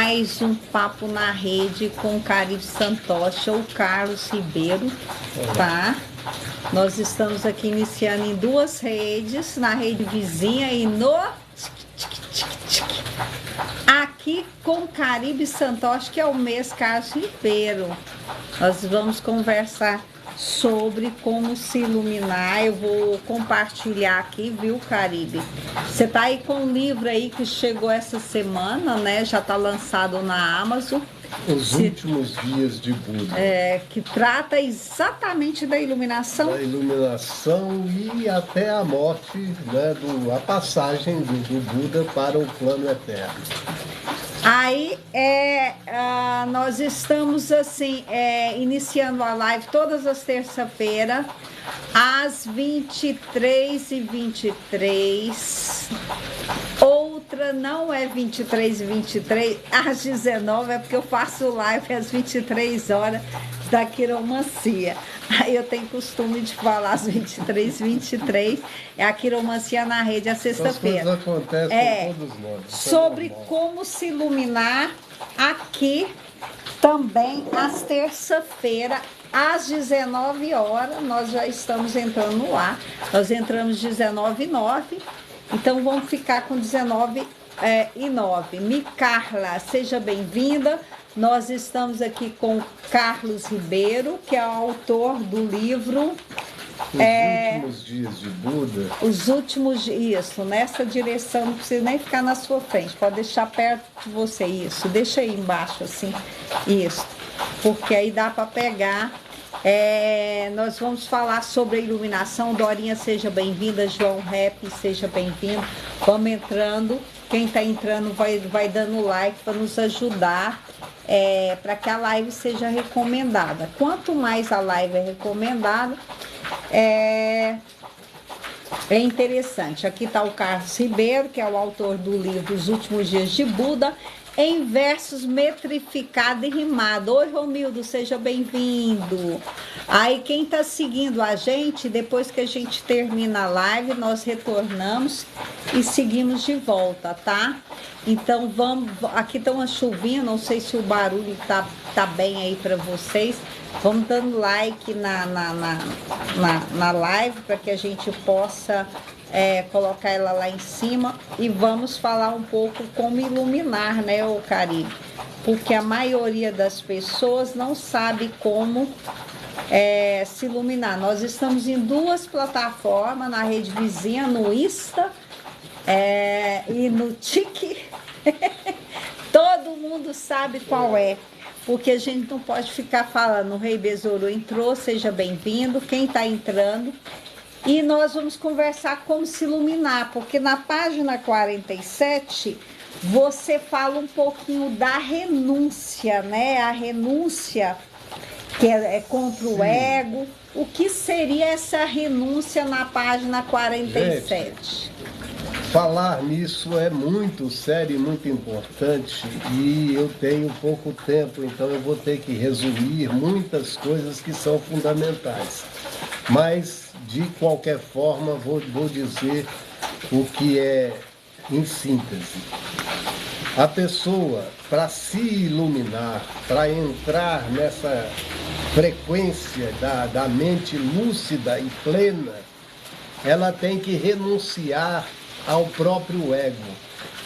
mais um Papo na Rede com o Caribe Santocha, o Carlos Ribeiro, tá? Nós estamos aqui iniciando em duas redes, na rede vizinha e no... Aqui com o Caribe Santocha, que é o mês Carlos Ribeiro. Nós vamos conversar sobre como se iluminar. Eu vou compartilhar aqui, viu, Caribe? Você tá aí com um livro aí que chegou essa semana, né? Já tá lançado na Amazon. Os Últimos Dias de Buda. Que trata exatamente da iluminação. Da iluminação e até a morte, né? A passagem do Buda para o plano eterno. Aí nós estamos assim iniciando a live todas as terças-feiras às 23h23. Outra não é 23h23, às 19h, é porque eu faço live às 23 horas da quiromancia. Aí eu tenho costume de falar às 23h23, é a quiromancia na rede, a sexta-feira. As coisas acontecem com todos nós. Sobre como se iluminar aqui também às terça-feira, às 19 horas, nós já estamos entrando no ar. Nós entramos 19h09, então vamos ficar com 19h09. Carla, seja bem-vinda. Nós estamos aqui com Carlos Ribeiro, que é o autor do livro Últimos Dias de Buda. Os últimos dias, isso, nessa direção, não precisa nem ficar na sua frente, pode deixar perto de você, isso, deixa aí embaixo, assim, isso, porque aí dá para pegar. Nós vamos falar sobre a iluminação. Dorinha, seja bem-vinda. João Rep, seja bem-vindo. Vamos entrando, quem está entrando vai dando like para nos ajudar, para que a live seja recomendada. Quanto mais a live é recomendada, é interessante. Aqui está o Carlos Ribeiro, que é o autor do livro Os Últimos Dias de Buda, em versos metrificado e rimado. Oi, Romildo, seja bem-vindo. Aí, quem está seguindo a gente, depois que a gente termina a live, nós retornamos e seguimos de volta, tá? Então, vamos... Aqui está uma chuvinha, não sei se o barulho tá bem aí para vocês. Vamos dando like na live para que a gente possa colocar ela lá em cima, e vamos falar um pouco como iluminar, né, o Caribe? Porque a maioria das pessoas não sabe como se iluminar. Nós estamos em duas plataformas, na rede vizinha, no Insta e no Tik. Todo mundo sabe qual é. Porque a gente não pode ficar falando, o Rei Besouro entrou, seja bem-vindo, quem está entrando. E nós vamos conversar como se iluminar, porque na página 47, você fala um pouquinho da renúncia, né? A renúncia que é contra o ego. O que seria essa renúncia na página 47? Gente, falar nisso é muito sério e muito importante, e eu tenho pouco tempo, então eu vou ter que resumir muitas coisas que são fundamentais. Mas, de qualquer forma, vou dizer o que é em síntese. A pessoa, para se iluminar, para entrar nessa frequência da mente lúcida e plena, ela tem que renunciar ao próprio ego.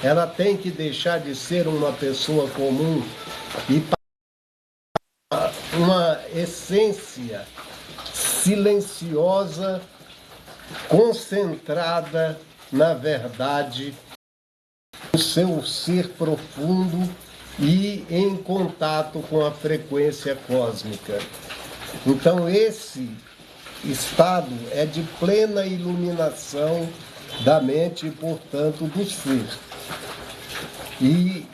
Ela tem que deixar de ser uma pessoa comum e passar uma essência silenciosa, concentrada na verdade, no seu ser profundo e em contato com a frequência cósmica. Então esse estado é de plena iluminação da mente e, portanto, do ser. E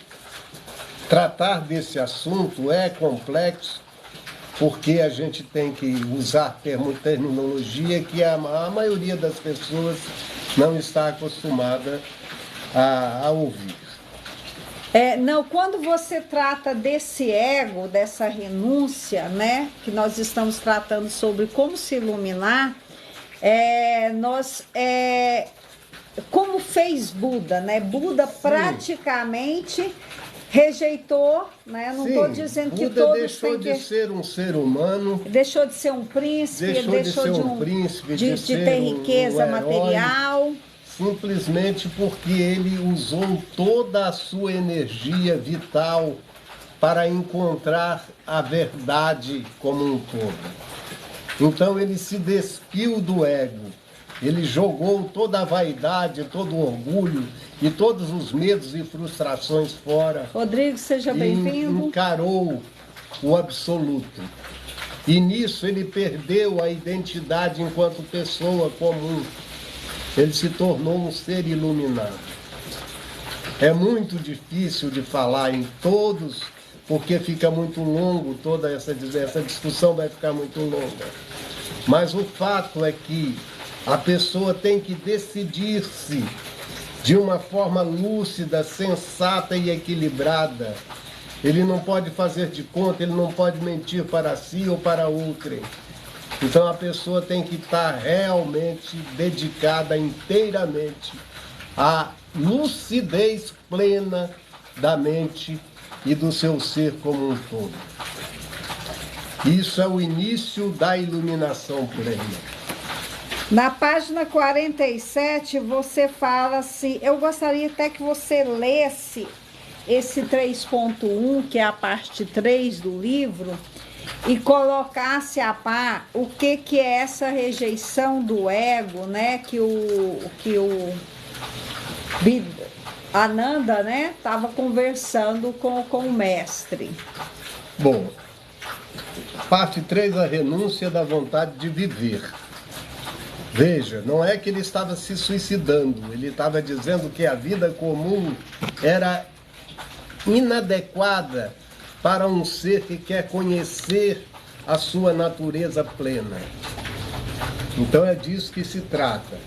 tratar desse assunto é complexo, porque a gente tem que usar terminologia que a maioria das pessoas não está acostumada a ouvir. Não, quando você trata desse ego, dessa renúncia, né, que nós estamos tratando sobre como se iluminar, como fez Buda, né? Buda praticamente rejeitou, né? Não estou dizendo que Buda todos deixou têm de que... ser um ser humano, Deixou de ser um príncipe, deixou de ser um um... príncipe, de ser ter riqueza um herói, material. simplesmente porque ele usou toda a sua energia vital para encontrar a verdade como um todo. Então ele se despiu do ego, ele jogou toda a vaidade, todo o orgulho e todos os medos e frustrações fora. Rodrigo, seja bem-vindo. Encarou o absoluto. E nisso ele perdeu a identidade enquanto pessoa comum. Ele se tornou um ser iluminado. É muito difícil de falar em todos, porque fica muito longo, toda essa discussão vai ficar muito longa. Mas o fato é que a pessoa tem que decidir-se de uma forma lúcida, sensata e equilibrada. Ele não pode fazer de conta, ele não pode mentir para si ou para outrem. Então a pessoa tem que estar realmente dedicada inteiramente à lucidez plena da mente e do seu ser como um todo. Isso é o início da iluminação plena. Na página 47, você fala assim, eu gostaria até que você lesse esse 3.1, que é a parte 3 do livro, e colocasse a par o que é essa rejeição do ego, né, que o Ananda, né, estava conversando com o mestre. Bom, parte 3, a renúncia da vontade de viver. Veja, não é que ele estava se suicidando, ele estava dizendo que a vida comum era inadequada para um ser que quer conhecer a sua natureza plena. Então é disso que se trata.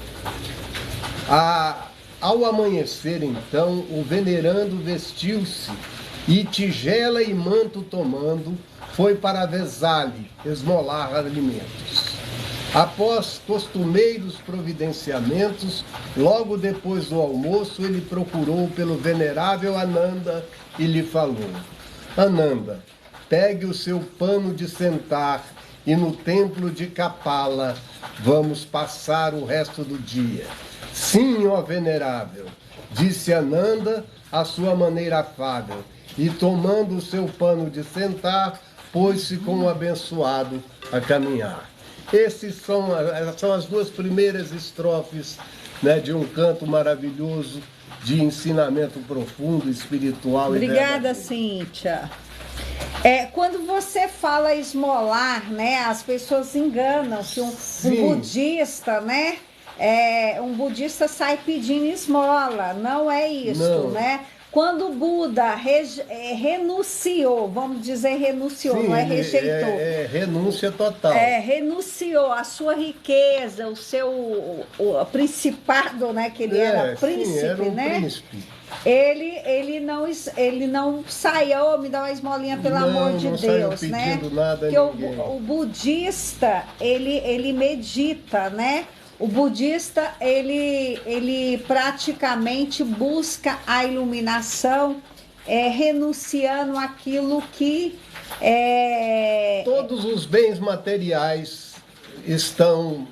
Ao amanhecer, então, o venerando vestiu-se e, tigela e manto tomando, foi para Vesali esmolar alimentos. Após costumeiros providenciamentos, logo depois do almoço, ele procurou pelo venerável Ananda e lhe falou: Ananda, pegue o seu pano de sentar e no templo de Kapala vamos passar o resto do dia. Sim, ó venerável, disse Ananda à sua maneira afável, e tomando o seu pano de sentar, pôs-se com o abençoado a caminhar. Essas são as duas primeiras estrofes, né, de um canto maravilhoso de ensinamento profundo, espiritual. Obrigada, Cíntia. Quando você fala esmolar, né, as pessoas enganam que um budista, né, um budista sai pedindo esmola. Não é isso, não, né? Quando o Buda renunciou, vamos dizer renunciou, sim, não é rejeitou. Renúncia total. Renunciou a sua riqueza, o seu principado, né? Que ele era príncipe, sim, era um né? príncipe. Ele não saia, me dá uma esmolinha, pelo amor de Deus, né? Nada que o budista, ele medita, né? O budista, ele praticamente busca a iluminação, renunciando aquilo que... Todos os bens materiais estão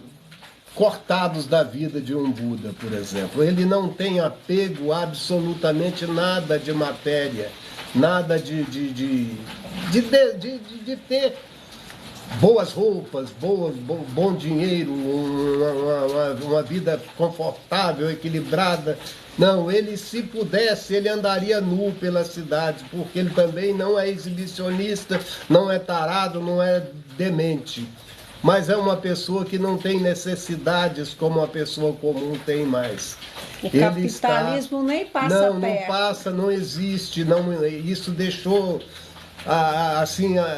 cortados da vida de um Buda, por exemplo. Ele não tem apego a absolutamente nada de matéria, nada de ter boas roupas, bom dinheiro, uma vida confortável, equilibrada. Não, ele, se pudesse, ele andaria nu pela cidade, porque ele também não é exibicionista, não é tarado, não é demente. Mas é uma pessoa que não tem necessidades como a pessoa comum tem mais. O capitalismo nem passa perto. Não passa, não existe. Não, isso deixou...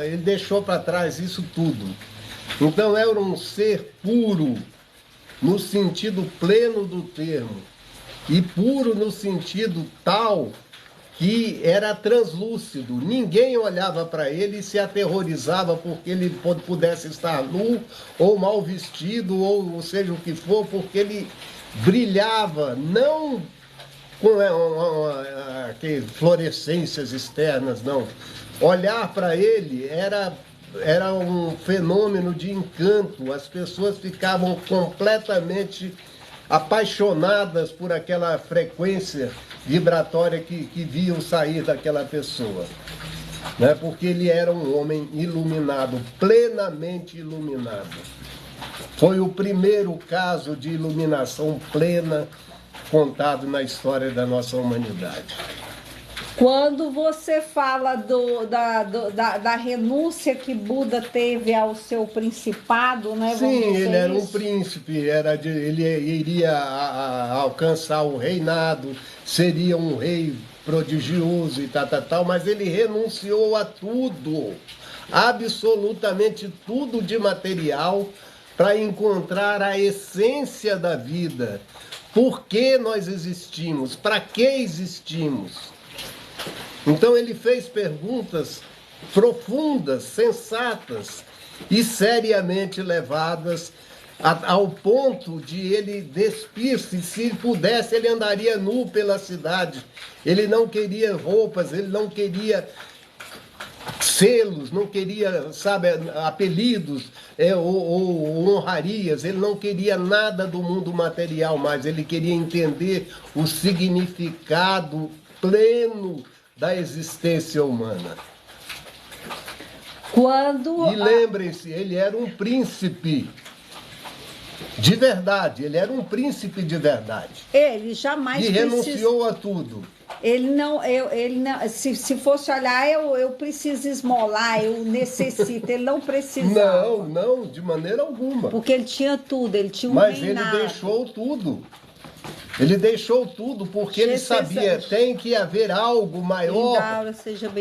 ele deixou para trás isso tudo. Então era um ser puro no sentido pleno do termo, e puro no sentido tal que era translúcido. Ninguém olhava para ele e se aterrorizava porque ele pudesse estar nu ou mal vestido, ou seja o que for, porque ele brilhava não com aquelas fluorescências externas, não. Olhar para ele era um fenômeno de encanto, as pessoas ficavam completamente apaixonadas por aquela frequência vibratória que viam sair daquela pessoa, né? Porque ele era um homem iluminado, plenamente iluminado. Foi o primeiro caso de iluminação plena contado na história da nossa humanidade. Quando você fala da renúncia que Buda teve ao seu principado, né? Sim, ele era um príncipe, ele iria alcançar o reinado, seria um rei prodigioso e tal, mas ele renunciou a tudo, absolutamente tudo de material, para encontrar a essência da vida. Por que nós existimos? Para que existimos? Então ele fez perguntas profundas, sensatas e seriamente levadas ao ponto de ele despir-se. Se pudesse, ele andaria nu pela cidade. Ele não queria roupas, ele não queria selos, não queria, sabe, apelidos ou honrarias. Ele não queria nada do mundo material mais. Ele queria entender o significado pleno da existência humana. E lembrem-se, ele era um príncipe de verdade, ele era um príncipe de verdade. Ele jamais renunciou a tudo. Ele não, se fosse olhar, eu preciso esmolar, eu necessito, ele não precisava. Não, de maneira alguma. Porque ele tinha tudo, ele tinha um Mas reinado. ele deixou tudo. Ele deixou tudo porque ele sabia que tem que haver algo maior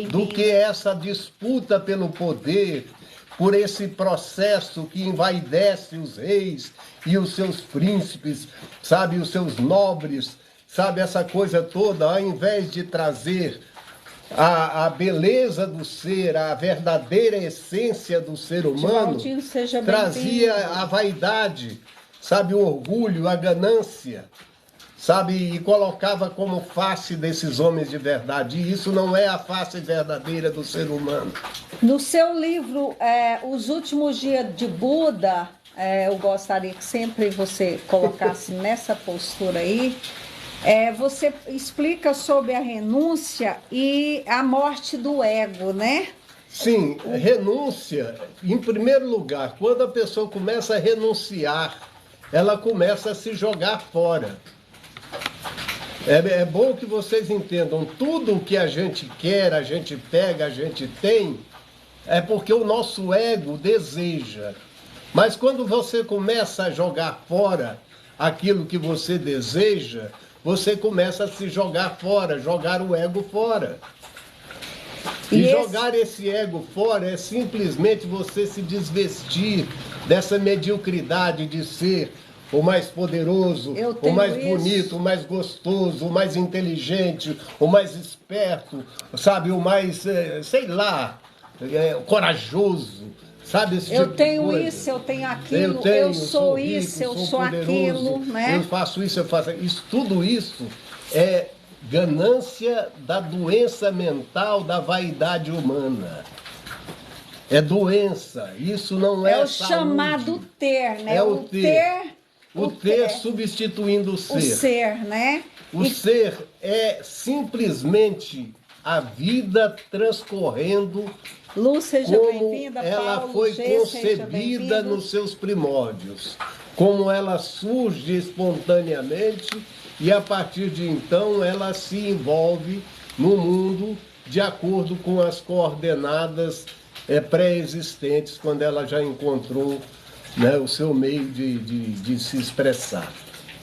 do que essa disputa pelo poder, por esse processo que envaidece os reis e os seus príncipes, sabe, os seus nobres, sabe, essa coisa toda, ao invés de trazer a beleza do ser, a verdadeira essência do ser humano, trazia a vaidade, sabe, o orgulho, a ganância, sabe, e colocava como face desses homens de verdade. E isso não é a face verdadeira do ser humano. No seu livro, Os Últimos Dias de Buda, eu gostaria que sempre você colocasse nessa postura aí, você explica sobre a renúncia e a morte do ego, né? Sim, renúncia, em primeiro lugar, quando a pessoa começa a renunciar, ela começa a se jogar fora. É bom que vocês entendam, tudo o que a gente quer, a gente pega, a gente tem, é porque o nosso ego deseja. Mas quando você começa a jogar fora aquilo que você deseja, você começa a se jogar fora, jogar o ego fora. E jogar esse ego fora é simplesmente você se desvestir dessa mediocridade de ser o mais poderoso, o mais bonito, o mais gostoso, o mais inteligente, o mais esperto, sabe, o mais, sei lá, corajoso, sabe, esse tipo de coisa. Eu tenho isso, eu tenho aquilo, eu sou isso, eu sou aquilo, né? Eu faço isso, eu faço isso. Tudo isso é ganância da doença mental, da vaidade humana. É doença, isso não é saúde. É o chamado ter, né? É o ter. O ter substituindo o ser. O ser, né? O ser é simplesmente a vida transcorrendo Luz, seja como bem-vinda, ela Paulo, foi G, concebida nos seus primórdios. Como ela surge espontaneamente e a partir de então ela se envolve no mundo de acordo com as coordenadas pré-existentes, quando ela já encontrou, né, o seu meio de se expressar.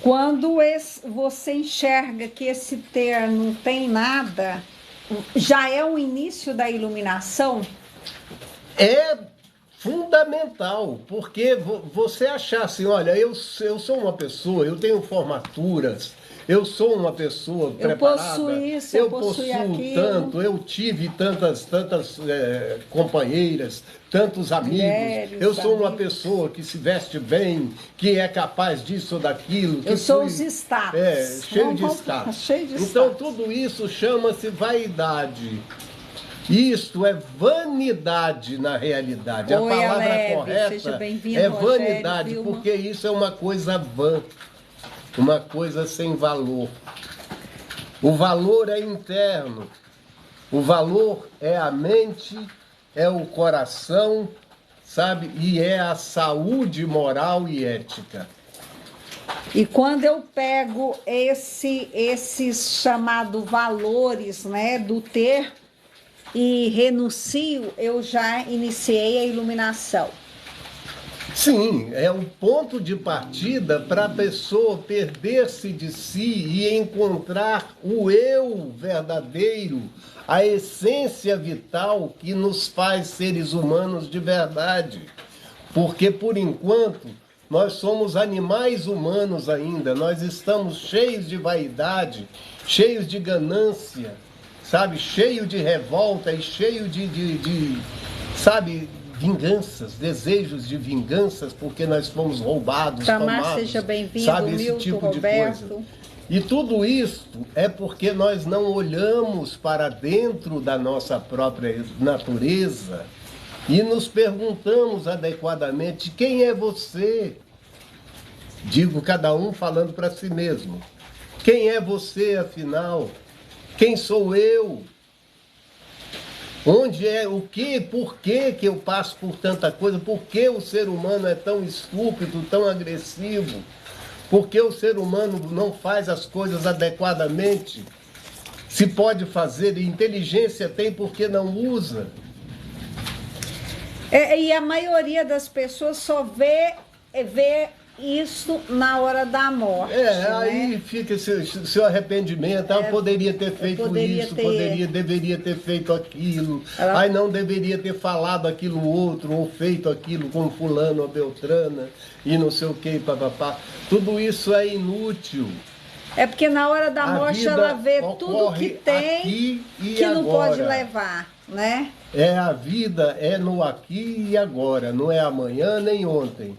Quando você enxerga que esse ter não tem nada, já é o início da iluminação? É fundamental, porque você achar assim, olha, eu sou uma pessoa, eu tenho formaturas, Eu sou uma pessoa preparada. Eu possuo aquilo. Tanto, eu tive tantas companheiras, tantos amigos. Mulheres, eu sou uma amigos. pessoa que se veste bem, que é capaz disso ou daquilo. Eu sou os status. Cheio de status. Cheio de então, status. tudo isso chama-se vaidade. Isto é vanidade na realidade. Oi, a palavra Aleve, correta seja bem-vindo, é Rogério, vanidade, Vilma. porque isso é uma coisa vã, uma coisa sem valor. O valor é interno, o valor é a mente, é o coração, sabe? E é a saúde moral e ética. E quando eu pego esses chamados valores, né, do ter e renuncio, eu já iniciei a iluminação. Sim, é um ponto de partida para a pessoa perder-se de si e encontrar o eu verdadeiro, a essência vital que nos faz seres humanos de verdade. Porque, por enquanto, nós somos animais humanos ainda, nós estamos cheios de vaidade, cheios de ganância, sabe, cheio de revolta e cheio sabe, vinganças, desejos de vinganças, porque nós fomos roubados, Tamar, tomados, seja bem-vindo, sabe, esse Milton, tipo Roberto. de coisa. E tudo isso é porque nós não olhamos para dentro da nossa própria natureza e nos perguntamos adequadamente: quem é você? Digo, cada um falando para si mesmo. Quem é você, afinal? Quem sou eu? Onde é, o que, por que eu passo por tanta coisa? Por que o ser humano é tão estúpido, tão agressivo? Por que o ser humano não faz as coisas adequadamente? Se pode fazer, e inteligência tem, por que não usa? E a maioria das pessoas só vê isso na hora da morte. Aí fica seu arrependimento. Eu poderia ter feito deveria ter feito aquilo. Aí não deveria ter falado aquilo outro, ou feito aquilo com fulano ou beltrana, e não sei o que, papapá. Tudo isso é inútil. É porque na hora da morte ela vê tudo que tem que agora. Não pode levar, né? A vida é no aqui e agora, não é amanhã nem ontem.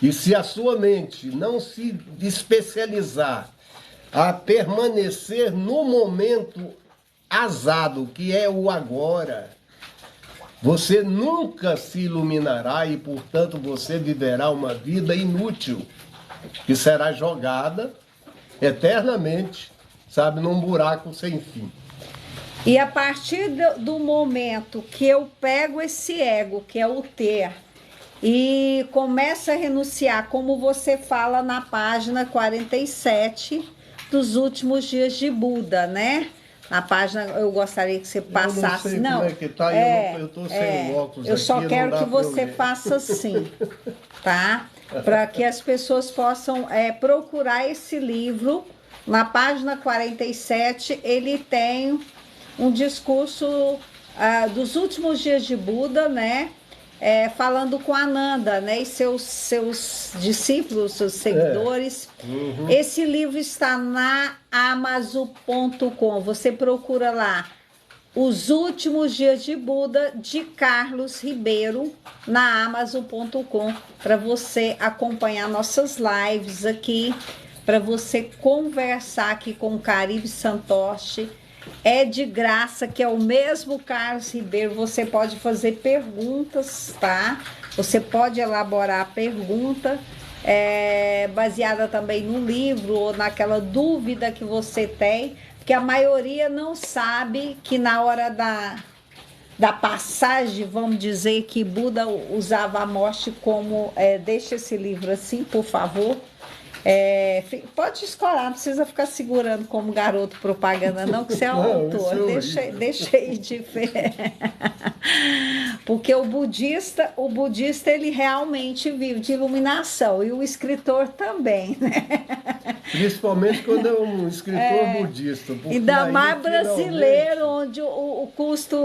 E se a sua mente não se especializar a permanecer no momento azado, que é o agora, você nunca se iluminará e, portanto, você viverá uma vida inútil, que será jogada eternamente, sabe, num buraco sem fim. E a partir do momento que eu pego esse ego, que é o ter, e começa a renunciar, como você fala na página 47 dos últimos dias de Buda, né? Na página, eu gostaria que você passasse. Eu não sei como é que tá, eu tô sem óculos eu aqui, só quero que você ver. faça assim, tá? Para que as pessoas possam procurar esse livro. Na página 47, ele tem um discurso dos últimos dias de Buda, né? Falando com Ananda, né, e seus discípulos, seus seguidores. Uhum. Esse livro está na Amazon.com. Você procura lá Os Últimos Dias de Buda, de Carlos Ribeiro, na Amazon.com, para você acompanhar nossas lives aqui, para você conversar aqui com o Caribe Santoshi. É de graça, que é o mesmo Carlos Ribeiro. Você pode fazer perguntas, tá? Você pode elaborar a pergunta baseada também no livro ou naquela dúvida que você tem, porque a maioria não sabe que na hora da passagem, vamos dizer, que Buda usava a morte como... deixa esse livro assim, por favor. Pode escolar, não precisa ficar segurando como garoto propaganda, não, que você é o autor. Deixa aí de ver. Porque o budista ele realmente vive de iluminação e o escritor também, né? Principalmente quando é um escritor budista. Ainda mais brasileiro, finalmente, onde o custo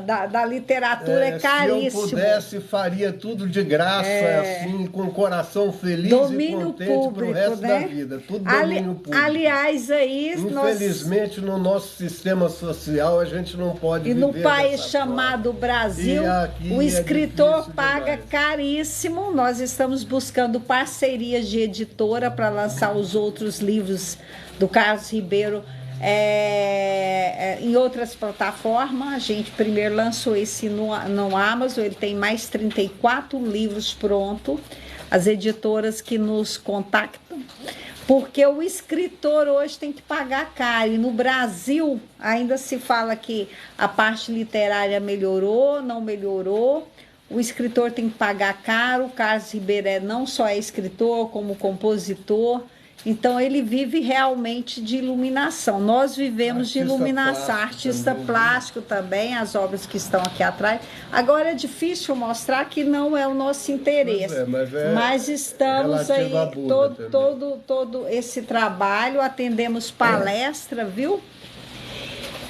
da literatura é caríssimo. Se eu pudesse, faria tudo de graça, assim, com o coração feliz domínio e contente público, para o resto né? da vida. Tudo domínio público. Aliás, aí infelizmente, no nosso sistema social, a gente não pode viver no país dessa chamado forma. Brasil, o escritor paga caríssimo. Nós estamos buscando parcerias de editora para lançar os outros livros do Carlos Ribeiro em outras plataformas. A gente primeiro lançou esse no Amazon, ele tem mais 34 livros prontos. As editoras que nos contactam, porque o escritor hoje tem que pagar caro. E no Brasil ainda se fala que a parte literária melhorou, não melhorou. O escritor tem que pagar caro. O Carlos Ribeiro não só é escritor, como compositor. Então ele vive realmente de iluminação. Nós vivemos de iluminação, artista plástico também, as obras que estão aqui atrás. Agora é difícil mostrar que não é o nosso interesse, mas estamos aí todo esse trabalho, atendemos palestra, viu?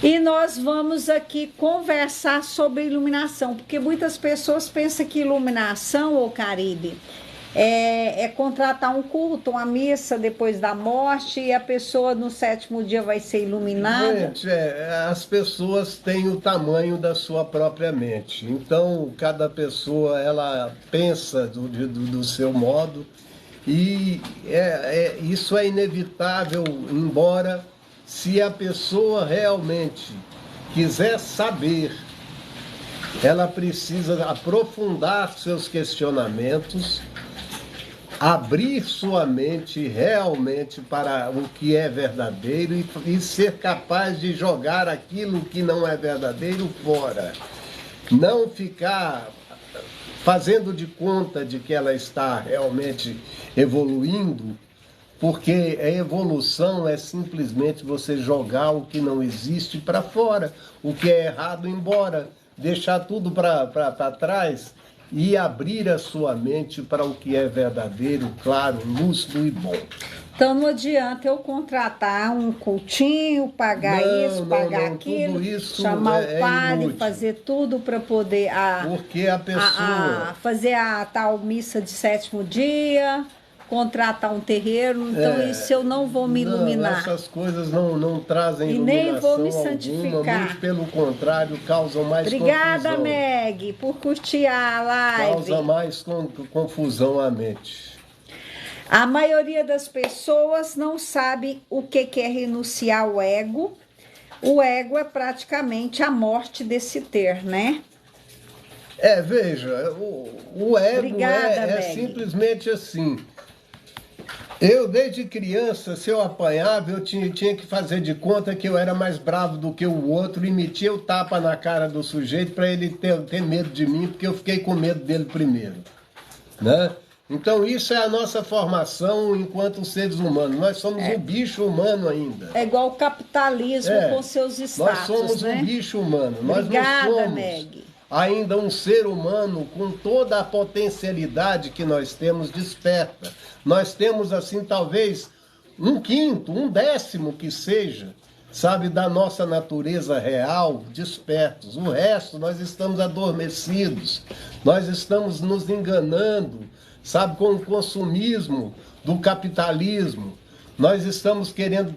E nós vamos aqui conversar sobre iluminação, porque muitas pessoas pensam que iluminação, ô Caribe, é contratar um culto, uma missa depois da morte e a pessoa no 7º dia vai ser iluminada. Gente, as pessoas têm o tamanho da sua própria mente. Então, cada pessoa, ela pensa do seu modo e isso é inevitável, embora se a pessoa realmente quiser saber, ela precisa aprofundar seus questionamentos, abrir sua mente realmente para o que é verdadeiro e ser capaz de jogar aquilo que não é verdadeiro fora. Não ficar fazendo de conta de que ela está realmente evoluindo, porque a evolução é simplesmente você jogar o que não existe para fora, o que é errado embora, deixar tudo para trás e abrir a sua mente para o que é verdadeiro, claro, lúcido e bom. Então não adianta eu contratar um cultinho, pagar pagar aquilo, tudo isso chamar o padre, fazer tudo para poder porque a pessoa fazer a tal missa de 7º dia, contratar um terreiro, então isso eu não vou me iluminar. Essas coisas não trazem e iluminação nem vou me santificar. Alguma, muito pelo contrário, causam mais Obrigada, confusão. Meg, por curtir a live. Causa mais confusão à mente. A maioria das pessoas não sabe o que é renunciar ao ego. O ego é praticamente a morte desse ter, né? Veja, o ego Obrigada, simplesmente assim. Eu, desde criança, se eu apanhava, eu tinha que fazer de conta que eu era mais bravo do que o outro e metia o tapa na cara do sujeito para ele ter medo de mim, porque eu fiquei com medo dele primeiro, né? Então isso é a nossa formação enquanto seres humanos. Nós somos um bicho humano ainda. É igual o capitalismo com seus status, nós somos um bicho humano. Obrigada, nós não somos Meg. ainda um ser humano com toda a potencialidade que nós temos desperta. Nós temos, assim, talvez 1/5, 1/10 que seja, sabe, da nossa natureza real, despertos. O resto, nós estamos adormecidos. Nós estamos nos enganando, sabe, com o consumismo do capitalismo. Nós estamos querendo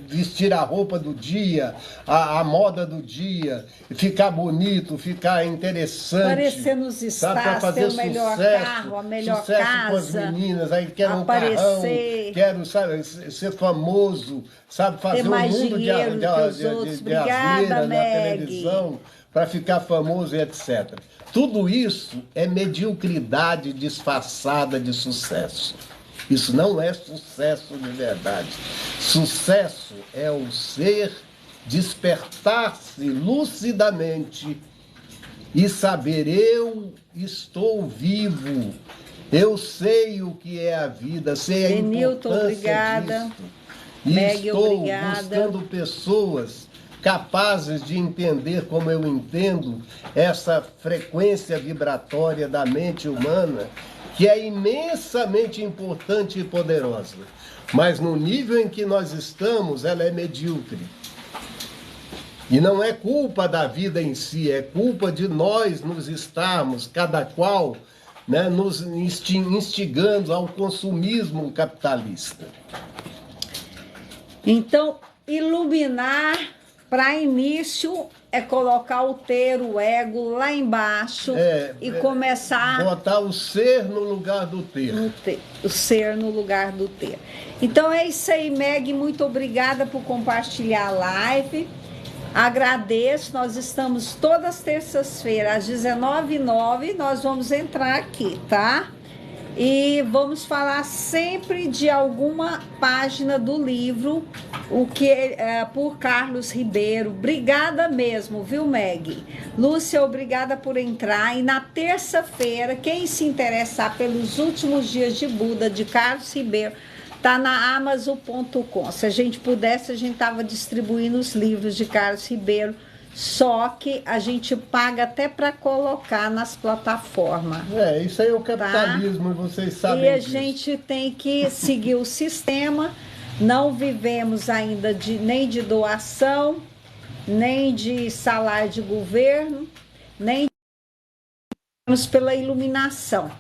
vestir a roupa do dia, a moda do dia, ficar bonito, ficar interessante. Parecer nos status, ter o melhor carro, a melhor casa. Com as meninas, aí quero aparecer, um carrão, quero, sabe, ser famoso, sabe, fazer um mundo de asneira na televisão para ficar famoso e etc. Tudo isso é mediocridade disfarçada de sucesso. Isso não é sucesso de verdade. Sucesso é o ser despertar-se lucidamente e saber: eu estou vivo, eu sei o que é a vida, sei a importância disso. E Meg, estou obrigada. buscando pessoas capazes de entender como eu entendo essa frequência vibratória da mente humana, que é imensamente importante e poderosa. Mas no nível em que nós estamos, ela é medíocre. E não é culpa da vida em si, é culpa de nós nos estarmos, cada qual, né, nos instigando ao consumismo capitalista. Então, iluminar, para início, é colocar o ego lá embaixo e começar... botar o ser no lugar do ter. O ser no lugar do ter. Então é isso aí, Meg, muito obrigada por compartilhar a live. Agradeço, nós estamos todas as terças-feiras, às 19h09, nós vamos entrar aqui, tá? E vamos falar sempre de alguma página do livro, por Carlos Ribeiro. Obrigada mesmo, viu, Meg? Lúcia, obrigada por entrar. E na terça-feira, quem se interessar pelos últimos dias de Buda, de Carlos Ribeiro, tá na Amazon.com. Se a gente pudesse, a gente estava distribuindo os livros de Carlos Ribeiro, só que a gente paga até para colocar nas plataformas. Isso aí é o capitalismo, tá? E vocês sabem E a disso. gente tem que seguir o sistema. Não vivemos ainda nem de doação, nem de salário de governo, nem pela iluminação.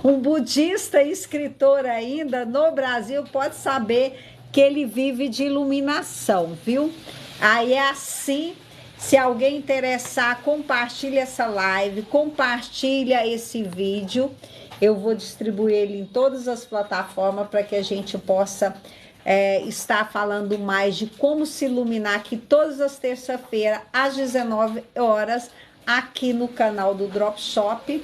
Um budista escritor ainda no Brasil pode saber que ele vive de iluminação, viu? Aí é assim, se alguém interessar, compartilha essa live, compartilha esse vídeo. Eu vou distribuir ele em todas as plataformas para que a gente possa estar falando mais de como se iluminar aqui todas as terças-feiras, às 19h, aqui no canal do Drop Shop.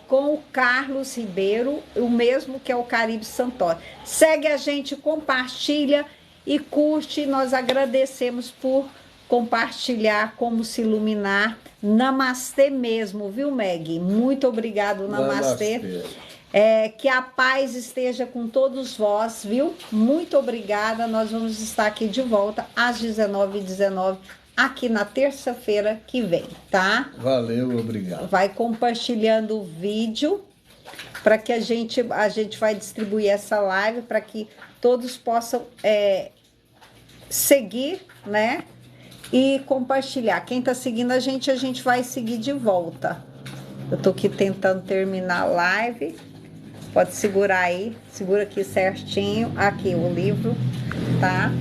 Com o Carlos Ribeiro, o mesmo que é o Caribe Santori. Segue a gente, compartilha e curte. Nós agradecemos por compartilhar como se iluminar. Namastê mesmo, viu, Meg? Muito obrigado, namastê. Que a paz esteja com todos vós, viu? Muito obrigada. Nós vamos estar aqui de volta às 19h19. Aqui na terça-feira que vem, tá? Valeu, obrigado. Vai compartilhando o vídeo para que a gente vai distribuir essa live para que todos possam seguir, né? E compartilhar. Quem tá seguindo a gente vai seguir de volta. Eu tô aqui tentando terminar a live. Pode segurar aí, segura aqui certinho. Aqui o livro, tá?